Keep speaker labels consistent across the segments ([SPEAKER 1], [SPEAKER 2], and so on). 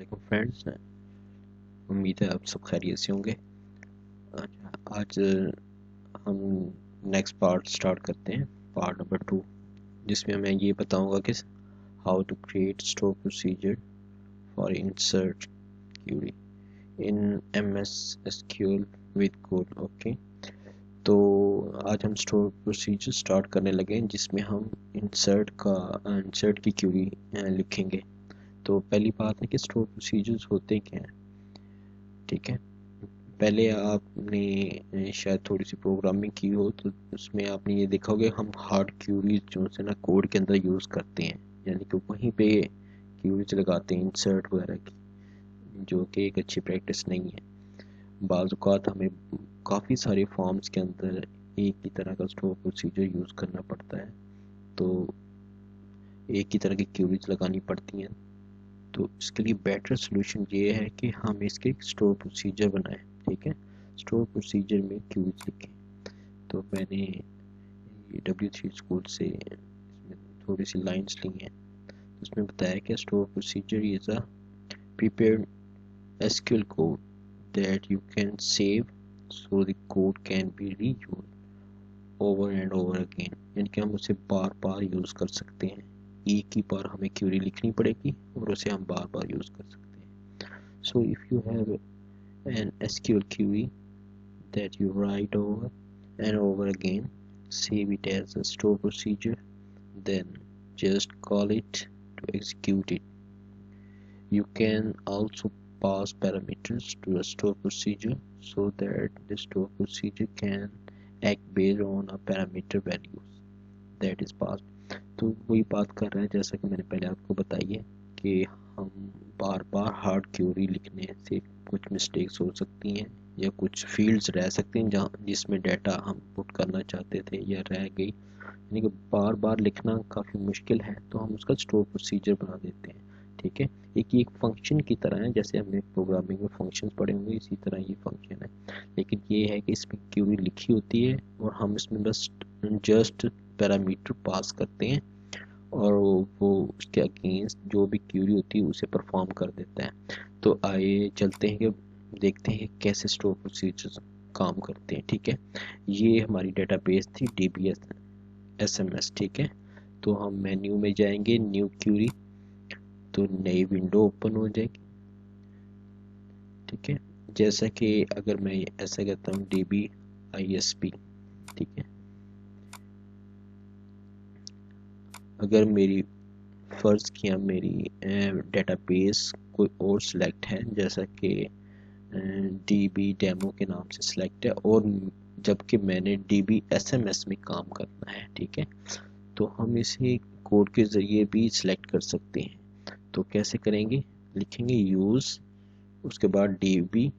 [SPEAKER 1] देखो फ्रेंड्स, उम्मीद है आप सब खैरियत से होंगे। आज हम नेक्स्ट पार्ट स्टार्ट करते हैं, पार्ट नंबर 2, जिसमें मैं ये बताऊंगा कि how to create store procedure for insert query in MS SQL with code. Okay, तो आज हम स्टोर प्रोसीजर स्टार्ट करने लगे हैं, जिसमें हम इंसर्ट की क्यूरी लिखेंगे। तो पहली बात है कि स्टोर प्रोसीजर्स होते क्या हैं। ठीक है, पहले आपने शायद थोड़ी सी प्रोग्रामिंग की हो, तो उसमें आपने ये देखा होगा हम हार्ड क्यूरीज जो है ना कोड के अंदर यूज़ करते हैं, यानी कि वहीं पे क्यूरीज लगाते हैं इंसर्ट वगैरह की, जो कि एक अच्छी प्रैक्टिस नहीं है। बाज़ औक़ात हमें काफ़ी सारे फॉर्म्स के अंदर एक ही तरह का स्टोर प्रोसीजर यूज़ करना पड़ता है, तो एक ही तरह की क्यूरीज लगानी पड़ती हैं। तो इसके लिए बेटर सोल्यूशन ये है कि हम इसके स्टोर प्रोसीजर बनाएं। ठीक है, स्टोर प्रोसीजर में क्यूरीज लिखें। तो मैंने ये W3 स्कूल से इसमें थोड़ी सी लाइंस ली हैं। उसमें बताया कि store procedure is a prepared SQL code that you can save so the code can be reused over and over again, यानी कि हम उसे बार बार यूज़ कर सकते हैं। एक ही बार हमें क्यूरी लिखनी पड़ेगी और उसे हम बार बार यूज़ कर सकते हैं। So if you have an SQL query that you write over and over again, save it as a store procedure, then just call it to execute it. You can also pass parameters to a store procedure so that the store procedure can act based on a parameter values that is passed. तो वही बात कर रहे हैं जैसा कि मैंने पहले आपको बताई है कि हम बार बार हार्ड क्यूरी लिखने से कुछ मिस्टेक्स हो सकती हैं या कुछ फील्ड्स रह सकती हैं जहाँ जिसमें डाटा हम पुट करना चाहते थे या रह गई, यानी कि बार बार लिखना काफ़ी मुश्किल है, तो हम उसका स्टोर प्रोसीजर बना देते हैं। ठीक है, एक फंक्शन की तरह है, जैसे हमने प्रोग्रामिंग में फंक्शंस पढ़े होंगे इसी तरह ये फंक्शन है, लेकिन ये है कि इसमें क्यूरी लिखी होती है और हम इसमें बस जस्ट पैरामीटर पास करते हैं और वो उसके अगेंस्ट जो भी क्यूरी होती है उसे परफॉर्म कर देता है। तो आइए चलते हैं कि देखते हैं कैसे स्टोर प्रोसीजर्स काम करते हैं। ठीक है, ये हमारी डेटाबेस थी DBS SMS। ठीक है, तो हम मेन्यू में जाएंगे, न्यू क्यूरी, तो नई विंडो ओपन हो जाएगी। ठीक है, जैसा कि अगर मैं ऐसा कहता हूँ DBISP, ठीक है, अगर मेरी फर्ज किया मेरी डेटाबेस कोई और सिलेक्ट है, जैसा कि DB डेमो के नाम से सिलेक्ट है, और जबकि मैंने DB SMS में काम करना है। ठीक है, तो हम इसे कोड के ज़रिए भी सिलेक्ट कर सकते हैं। तो कैसे करेंगे, लिखेंगे यूज़, उसके बाद DB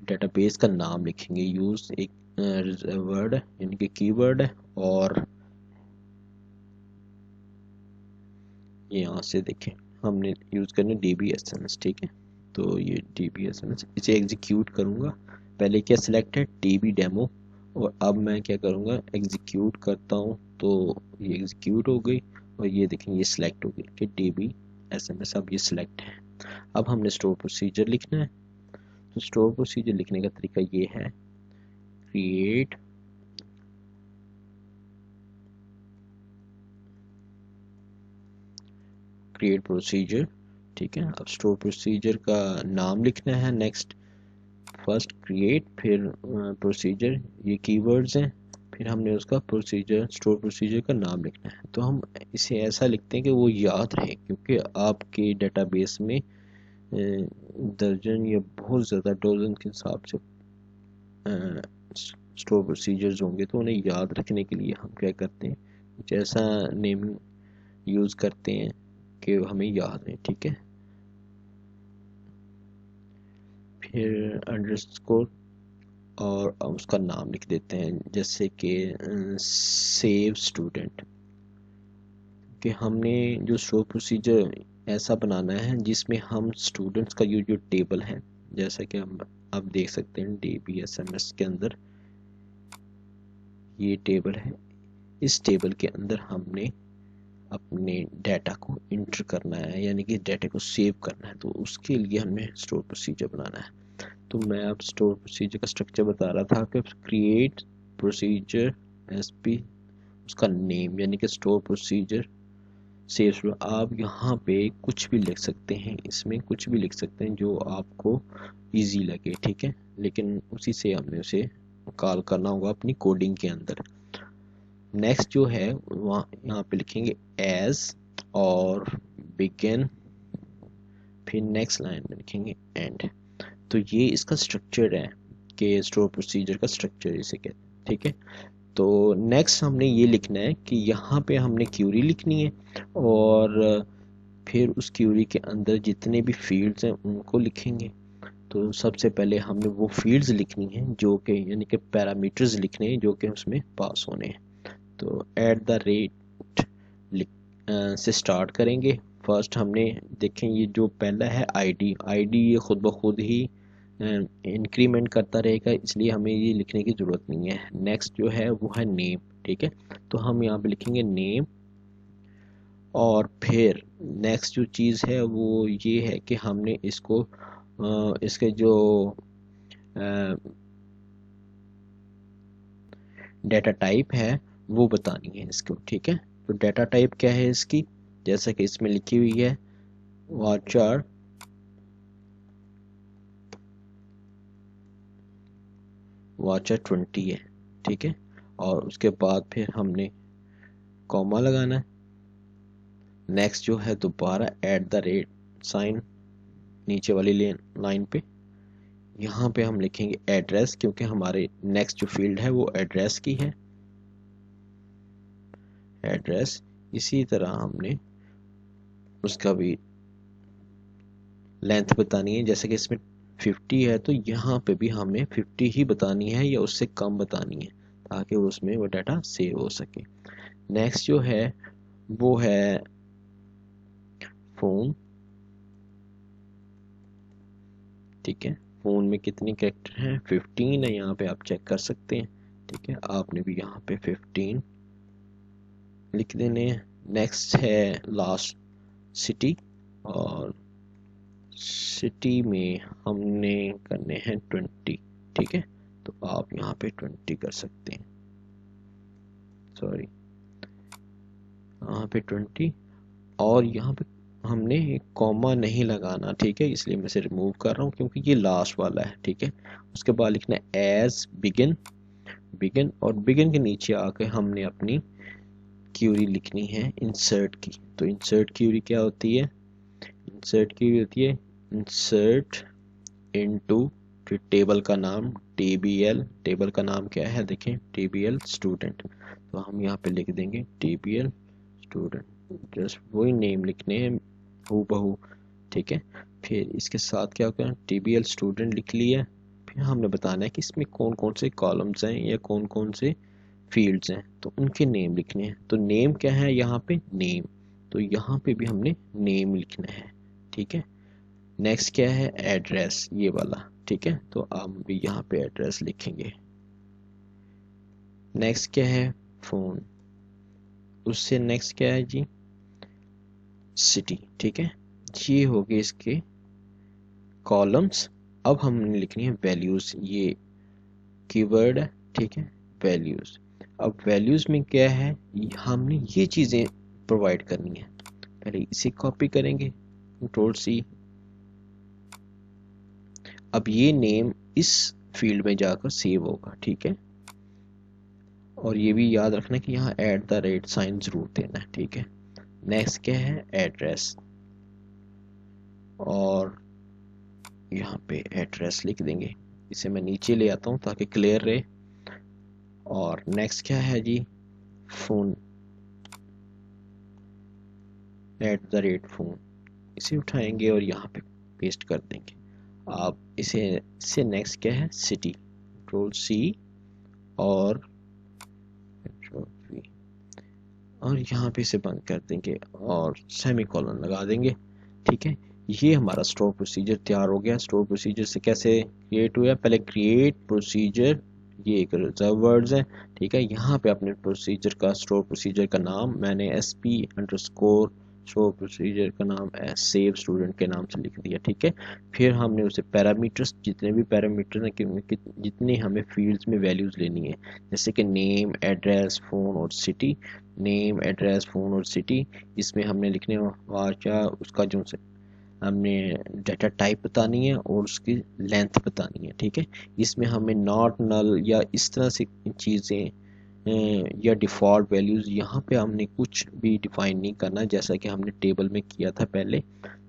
[SPEAKER 1] डेटाबेस का नाम लिखेंगे, यूज़ एक वर्ड यानी कि कीवर्ड है, और यहाँ से देखें हमने यूज़ करना DB SMS। ठीक है, तो ये DB SMS, इसे एग्जीक्यूट करूँगा। पहले क्या सिलेक्ट है DB डेमो, और अब मैं क्या करूँगा एग्जीक्यूट करता हूँ, तो ये एग्जीक्यूट हो गई और ये देखें ये सिलेक्ट हो गई कि DB SMS, अब ये सिलेक्ट है। अब हमने स्टोर प्रोसीजर लिखना है। तो स्टोर प्रोसीजर लिखने का तरीका ये है, क्रिएट प्रोसीजर। ठीक है, अब स्टोर प्रोसीजर का नाम लिखना है। नेक्स्ट फर्स्ट क्रिएट, फिर प्रोसीजर, ये कीवर्ड्स हैं, फिर हमने उसका प्रोसीजर स्टोर प्रोसीजर का नाम लिखना है। तो हम इसे ऐसा लिखते हैं कि वो याद रहे, क्योंकि आपके डेटाबेस में दर्जन या बहुत ज़्यादा डोजन के हिसाब से स्टोर प्रोसीजर्स होंगे, तो उन्हें याद रखने के लिए हम क्या करते हैं, कुछ ऐसा नेमिंग यूज़ करते हैं कि हमें याद रहे। ठीक है, फिर अंडरस्कोर और उसका नाम लिख देते हैं, जैसे कि सेव स्टूडेंट, कि हमने जो स्टोर प्रोसीजर ऐसा बनाना है जिसमें हम स्टूडेंट्स का जो टेबल है, जैसा कि हम आप देख सकते हैं DB SMS के अंदर ये टेबल है, इस टेबल के अंदर हमने अपने डाटा को इंटर करना है, यानी कि डाटा को सेव करना है, तो उसके लिए हमें स्टोर प्रोसीजर बनाना है। तो मैं अब स्टोर प्रोसीजर का स्ट्रक्चर बता रहा था कि क्रिएट प्रोसीजर एसपी, उसका नेम यानी कि स्टोर प्रोसीजर सेव। आप यहाँ पे कुछ भी लिख सकते हैं, इसमें कुछ भी लिख सकते हैं जो आपको इजी लगे, ठीक है, लेकिन उसी से हमने उसे कॉल करना होगा अपनी कोडिंग के अंदर। नेक्स्ट जो है वहाँ यहाँ पे लिखेंगे एज और बिगिन, फिर नेक्स्ट लाइन में लिखेंगे एंड। तो ये इसका स्ट्रक्चर है कि स्टोर प्रोसीजर का स्ट्रक्चर इसे कहते हैं, ठीक है। तो नेक्स्ट हमने ये लिखना है कि यहाँ पे हमने क्यूरी लिखनी है और फिर उस क्यूरी के अंदर जितने भी फील्ड्स हैं उनको लिखेंगे। तो सबसे पहले हमने वो फील्ड्स लिखनी है जो कि यानी कि पैरामीटर्स लिखने हैं जो कि उसमें पास होने हैं। तो एट द रेट से स्टार्ट करेंगे। फर्स्ट हमने देखें ये जो पहला है आईडी, ये खुद ब खुद ही इंक्रीमेंट करता रहेगा, इसलिए हमें ये लिखने की ज़रूरत नहीं है। नेक्स्ट जो है वो है नेम, ठीक है, तो हम यहाँ पे लिखेंगे नेम। और फिर नेक्स्ट जो चीज़ है वो ये है कि हमने इसको इसके जो डाटा टाइप है वो बतानी है इसको, ठीक है। तो डाटा टाइप क्या है इसकी, जैसा कि इसमें लिखी हुई है वाचर वाचर 20 है, ठीक है। और उसके बाद फिर हमने कॉमा लगाना है। नेक्स्ट जो है दोबारा एट द रेट साइन नीचे वाली लाइन पे, यहाँ पे हम लिखेंगे एड्रेस, क्योंकि हमारे नेक्स्ट जो फील्ड है वो एड्रेस की है, एड्रेस। इसी तरह हमने उसका भी लेंथ बतानी है, जैसे कि इसमें 50 है तो यहाँ पे भी हमें 50 ही बतानी है या उससे कम बतानी है, ताकि उसमें वो डाटा सेव हो सके। नेक्स्ट जो है वो है फोन, ठीक है। फोन में कितने कैरेक्टर हैं, 15 है, यहाँ पे आप चेक कर सकते हैं, ठीक है। आपने भी यहाँ पे 15 लिख देने हैं। नेक्स्ट है लास्ट सिटी, और सिटी में हमने करने हैं 20, ठीक है। तो आप यहाँ पे 20 कर सकते हैं, सॉरी यहाँ पे 20। और यहाँ पे हमने एक कॉमा नहीं लगाना, ठीक है, इसलिए मैं इसे रिमूव कर रहा हूँ क्योंकि ये लास्ट वाला है, ठीक है। उसके बाद लिखना है एज बिगिन, और बिगिन के नीचे आके हमने अपनी क्यूरी लिखनी है इंसर्ट की। तो इंसर्ट क्यूरी क्या होती है, इंसर्ट क्यूरी होती है इंसर्ट इनटू, फिर टेबल का नाम TBL, टेबल का नाम क्या है देखें TBL स्टूडेंट, तो हम यहाँ पे लिख देंगे TBL स्टूडेंट, जस्ट वही नेम लिखने हैं हूबहू, ठीक है। फिर इसके साथ क्या होगा, TBL स्टूडेंट लिख लिया। फिर हमने बताना है कि इसमें कौन कौन से कॉलम्स हैं या कौन कौन से फील्ड्स हैं, तो उनके नेम लिखने हैं। तो नेम क्या है यहाँ पे, नेम, तो यहाँ पे भी हमने नेम लिखना है, ठीक है। नेक्स्ट क्या है, एड्रेस, ये वाला, ठीक है, तो हम भी यहाँ पे एड्रेस लिखेंगे। नेक्स्ट क्या है, फोन, उससे नेक्स्ट क्या है जी, सिटी, ठीक है। ये हो गए इसके कॉलम्स। अब हमने लिखनी है वैल्यूज, ये कीवर्ड है, ठीक है, वैल्यूज। अब वैल्यूज में क्या है, हमने ये चीजें प्रोवाइड करनी है। पहले इसे कॉपी करेंगे, Ctrl+C। अब ये नेम इस फील्ड में जाकर सेव होगा, ठीक है। और ये भी याद रखना कि यहाँ एट द रेट साइन जरूर देना है, ठीक है। नेक्स्ट क्या है, एड्रेस, और यहाँ पे एड्रेस लिख देंगे। इसे मैं नीचे ले आता हूँ ताकि क्लियर रहे। और नेक्स्ट क्या है जी, phone, at the rate phone, इसे उठाएंगे और यहाँ पे पेस्ट कर देंगे। आप इसे नेक्स्ट क्या है, सिटी, Ctrl+C और यहाँ पे इसे बंद कर देंगे और सेमीकोलन लगा देंगे, ठीक है। ये हमारा स्टोर प्रोसीजर तैयार हो गया। स्टोर प्रोसीजर से कैसे क्रिएट हुआ, पहले क्रिएट प्रोसीजर ये एक रिजर्व वर्ड्स हैं, ठीक है। यहाँ पे अपने प्रोसीजर का, स्टोर प्रोसीजर का नाम मैंने sp_, स्टोर प्रोसीजर का नाम सेव स्टूडेंट के नाम से लिख दिया, ठीक है। फिर हमने उसे पैरामीटर्स, जितने भी पैरामीटर्स हैं कि जितनी हमें फील्ड्स में वैल्यूज लेनी है, जैसे कि नेम, एड्रेस, फ़ोन और सिटी। नेम, एड्रेस, फ़ोन और सिटी, इसमें हमने लिखने वाचा उसका जो हमने डाटा टाइप बतानी है और उसकी लेंथ बतानी है, ठीक है। इसमें हमें नॉट, नल या इस तरह से चीज़ें या डिफ़ॉल्ट वैल्यूज़, यहाँ पे हमने कुछ भी डिफाइन नहीं करना, जैसा कि हमने टेबल में किया था पहले।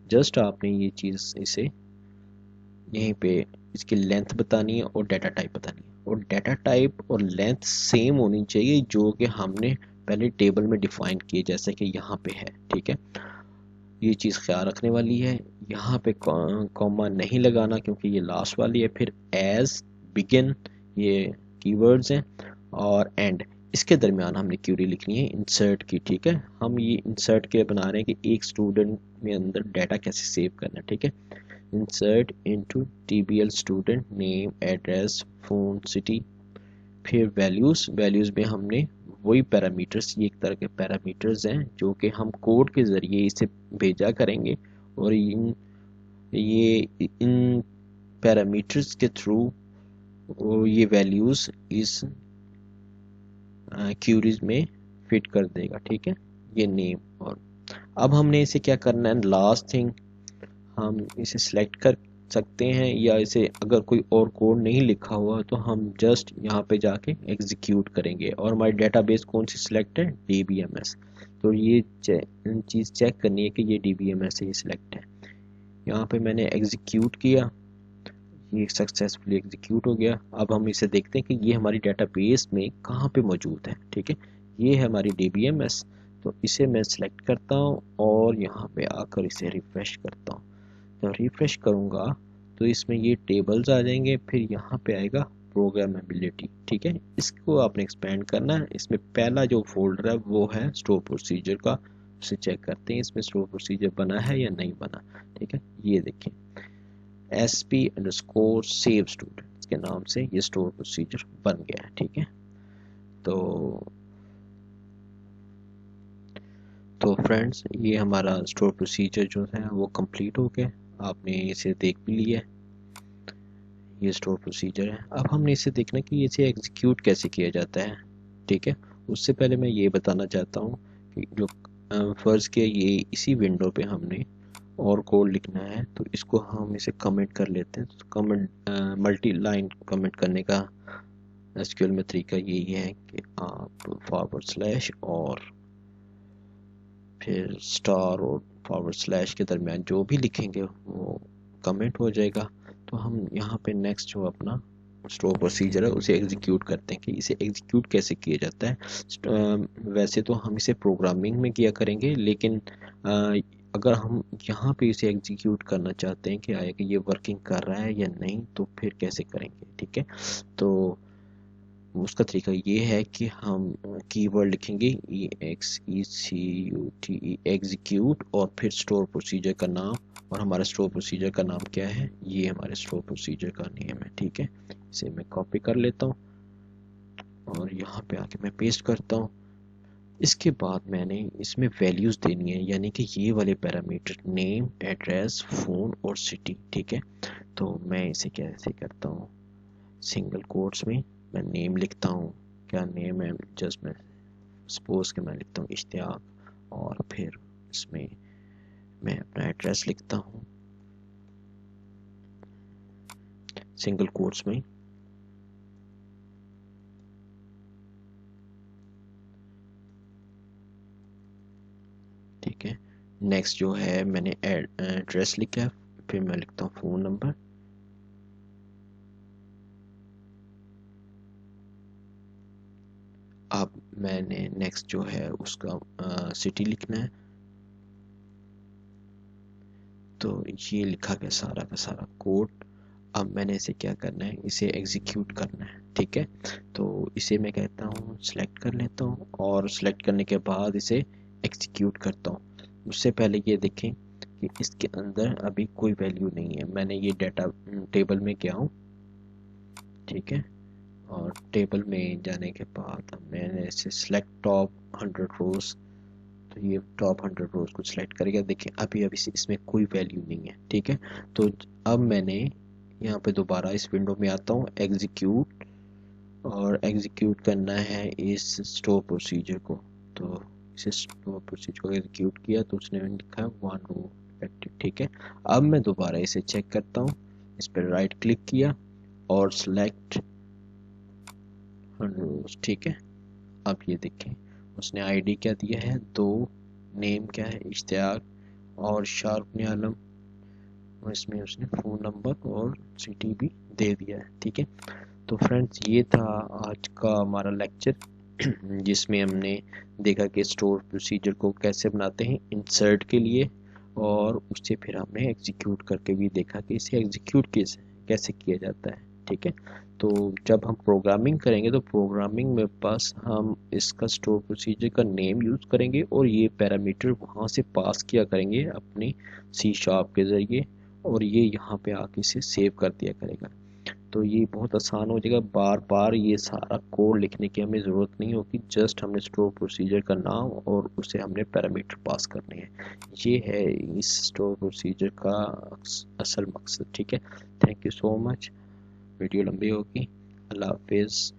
[SPEAKER 1] जस्ट आपने ये चीज़ इसे यहीं पे इसकी लेंथ बतानी है और डाटा टाइप बतानी है, और डाटा टाइप और लेंथ सेम होनी चाहिए जो कि हमने पहले टेबल में डिफाइन किए, जैसे कि यहाँ पे है, ठीक है। ये चीज़ ख्याल रखने वाली है। यहाँ पे कॉमा नहीं लगाना क्योंकि ये लास्ट वाली है। फिर एज, बिगिन, ये कीवर्ड्स हैं, और एंड, इसके दरमियान हमने क्यूरी लिखनी है इंसर्ट की, ठीक है। हम ये इंसर्ट के बना रहे हैं कि एक स्टूडेंट में अंदर डाटा कैसे सेव करना है, ठीक है। Insert into TBL student name, address, phone, city. फिर वैल्यूज़, वैल्यूज़ में हमने वही पैरामीटर्स, ये एक तरह के पैरामीटर्स हैं जो कि हम कोड के ज़रिए इसे भेजा करेंगे, और इन पैरामीटर्स के थ्रू ये वैल्यूज़ इस क्यूरीज में फिट कर देगा, ठीक है। ये नेम, और अब हमने इसे क्या करना है, लास्ट थिंग, हम इसे सिलेक्ट कर सकते हैं, या इसे अगर कोई और कोड नहीं लिखा हुआ तो हम जस्ट यहाँ पे जाके एग्जीक्यूट करेंगे, और हमारी डेटाबेस कौन सी सिलेक्ट है, DBMS। तो ये चीज़ चेक करनी है कि ये DBMS से ही सिलेक्ट है। यहाँ पे मैंने एग्जीक्यूट किया, ये सक्सेसफुली एग्जीक्यूट हो गया। अब हम इसे देखते हैं कि ये हमारी डेटाबेस में कहाँ पे मौजूद है, ठीक है। ये है हमारी DBMS। तो इसे मैं सिलेक्ट करता हूँ और यहाँ पे आकर इसे रिफ्रेश करता हूँ। तो रिफ्रेश करूँगा तो इसमें ये टेबल्स आ जाएंगे, फिर यहाँ पे आएगा प्रोग्रामेबिलिटी, ठीक है। इसको आपने एक्सपेंड करना है। इसमें पहला जो फोल्डर है वो है स्टोर प्रोसीजर का, उसे चेक करते हैं इसमें स्टोर प्रोसीजर बना है या नहीं बना, ठीक है। ये देखें sp_save student के नाम से ये स्टोर प्रोसीजर बन गया है, ठीक है। तो फ्रेंड्स, ये हमारा स्टोर प्रोसीजर जो है वो कंप्लीट हो गया। आपने इसे देख भी लिया, ये स्टोर प्रोसीजर है। अब हमने इसे देखना कि इसे एग्जीक्यूट कैसे किया जाता है, ठीक है। उससे पहले मैं ये बताना चाहता हूँ कि जो फ़र्ज़ किया ये इसी विंडो पे हमने और कोड लिखना है, तो इसको हम इसे कमेंट कर लेते हैं। तो कमेंट, मल्टी लाइन कमेंट करने का एसक्यूएल में तरीका यही है कि आप // और फिर स्टार और // के दरमियान जो भी लिखेंगे वो कमेंट हो जाएगा। तो हम यहाँ पे नेक्स्ट जो अपना स्टोर प्रोसीजर है उसे एग्जीक्यूट करते हैं कि इसे एग्जीक्यूट कैसे किया जाता है। वैसे तो हम इसे प्रोग्रामिंग में किया करेंगे, लेकिन अगर हम यहाँ पे इसे एग्जीक्यूट करना चाहते हैं कि आया कि ये वर्किंग कर रहा है या नहीं, तो फिर कैसे करेंगे, ठीक है। तो उसका तरीका ये है कि हम कीवर्ड लिखेंगे EXECUT, एग्जीक्यूट, और फिर स्टोर प्रोसीजर का नाम, और हमारा स्टोर प्रोसीजर का नाम क्या है, ये हमारे स्टोर प्रोसीजर का नेम है, ठीक है। इसे मैं कॉपी कर लेता हूँ और यहाँ पे आके मैं पेस्ट करता हूँ। इसके बाद मैंने इसमें वैल्यूज़ देनी है, यानी कि ये वाले पैरामीटर नेम, एड्रेस, फ़ोन और सिटी, ठीक है। तो मैं इसे कैसे करता हूँ, सिंगल कोट्स में मैं नेम लिखता हूँ। क्या नेम है, जस्ट मैं सपोज के मैं लिखता हूँ इश्तियाक, और फिर इसमें मैं अपना एड्रेस लिखता हूँ सिंगल कोट्स में। ठीक है, नेक्स्ट जो है मैंने एड्रेस लिखा है, फिर मैं लिखता हूँ फ़ोन नंबर। अब मैंने नेक्स्ट जो है उसका सिटी लिखना है। तो ये लिखा गया सारा का सारा कोड। अब मैंने इसे क्या करना है, इसे एग्जीक्यूट करना है, ठीक है। तो इसे मैं कहता हूँ सिलेक्ट कर लेता हूँ, और सिलेक्ट करने के बाद इसे एग्जीक्यूट करता हूँ। उससे पहले ये देखें कि इसके अंदर अभी कोई वैल्यू नहीं है। मैंने ये डाटा टेबल में गया हूँ, ठीक है, और टेबल में जाने के बाद मैंने इसे सिलेक्ट टॉप 100 रोज, तो ये टॉप 100 रोज को सिलेक्ट करेगा। देखिए अभी अभी इसमें कोई वैल्यू नहीं है, ठीक है। तो अब मैंने यहाँ पे दोबारा इस विंडो में आता हूँ, एग्जीक्यूट, और एग्जीक्यूट करना है इस स्टोर प्रोसीजर को। तो इसे स्टोर प्रोसीजर को एग्जीक्यूट किया तो उसने लिखा है 1 रो एक्टिव, ठीक है। अब मैं दोबारा इसे चेक करता हूँ, इस पर राइट क्लिक किया और सिलेक्ट 100 रोज, ठीक है। अब ये देखें उसने आईडी क्या दिया है 2, नेम क्या है इश्तियाक, और शार्प ने आलम, और इसमें उसने फ़ोन नंबर और सिटी भी दे दिया है, ठीक है। तो फ्रेंड्स ये था आज का हमारा लेक्चर जिसमें हमने देखा कि स्टोर प्रोसीजर को कैसे बनाते हैं इंसर्ट के लिए, और उससे फिर हमने एग्जीक्यूट करके भी देखा कि इसे एग्जीक्यूट कैसे किया जाता है, ठीक है। तो जब हम प्रोग्रामिंग करेंगे तो प्रोग्रामिंग में पास हम इसका स्टोर प्रोसीजर का नेम यूज़ करेंगे और ये पैरामीटर वहाँ से पास किया करेंगे अपनी सी शार्प के ज़रिए, और ये यहाँ पे आके इसे सेव कर दिया करेगा। तो ये बहुत आसान हो जाएगा, बार बार ये सारा कोड लिखने की हमें ज़रूरत नहीं होगी, जस्ट हमने स्टोर प्रोसीजर का नाम और उसे हमने पैरामीटर पास करने हैं। ये है इस स्टोर प्रोसीजर का असल मकसद, ठीक है। Thank you so much. Video लंबी होगी। अल्लाह हाफिज़।